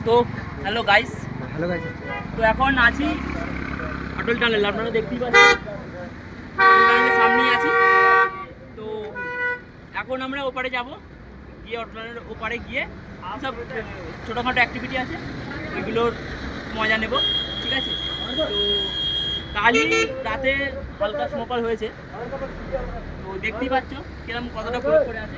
তো hello guys, তো এখন আছি অটল টানেল, আপনারা দেখতেই পাচ্ছেন অটল টানেলের সামনেই আছি। তো এখন আমরা ওপারে যাব, গিয়ে অটল টানেলের ওপারে গিয়ে সব ছোটোখাটো অ্যাক্টিভিটি আছে ওইগুলোর মজা নেব, ঠিক আছে। তো কালই রাতে হালকা স্নোফল হয়েছে, তো দেখতেই পাচ্ছ কিরকম কতটা বরফ পড়ে আছে।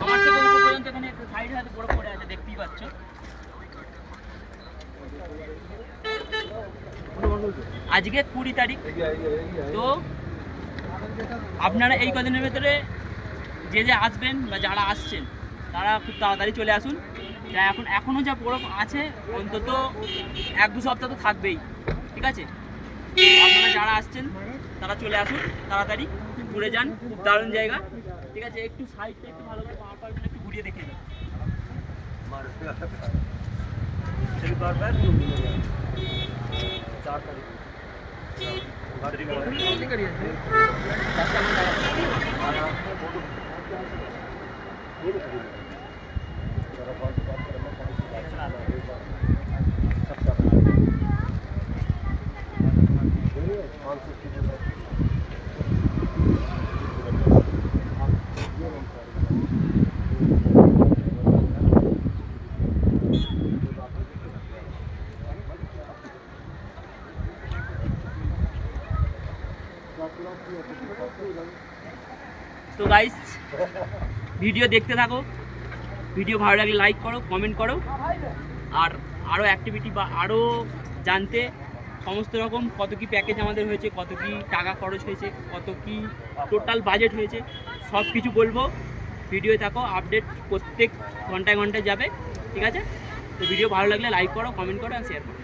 আমার থেকে উপর পর্যন্ত এখানে একটু সাইডে হাতে বরফ পড়ে আছে, দেখতেই পাচ্ছ। আজকে 20 তারিখ। তো আপনারা এই কদিনের ভেতরে যে আসবেন বা যারা আসছেন তারা খুব তাড়াতাড়ি চলে আসুন। যা এখনও যা বরফ আছে অন্তত 1-2 সপ্তাহ তো থাকবেই, ঠিক আছে। আপনারা যারা আসছেন তারা চলে আসুন তাড়াতাড়ি, ঘুরে যান, খুব দারুণ জায়গা, ঠিক আছে। একটু সাইডটা একটু ভালো করে পাহাড় একটু ঘুরিয়ে দেখিয়ে দেন। তো গাইস, ভিডিও দেখতে থাকো, ভিডিও ভালো লাগলে লাইক করো, কমেন্ট করো, আর আরও অ্যাক্টিভিটি বা আরও জানতে সমস্ত রকম কত কি প্যাকেজ আমাদের হয়েছে, কত কি টাকা খরচ হয়েছে, কত কি টোটাল বাজেট হয়েছে, সব কিছু বলবো। ভিডিও থাকো, আপডেট প্রত্যেক ঘন্টায় ঘন্টায় যাবে, ঠিক আছে। তো ভিডিও ভালো লাগলে লাইক করো, কমেন্ট করো আর শেয়ার করো।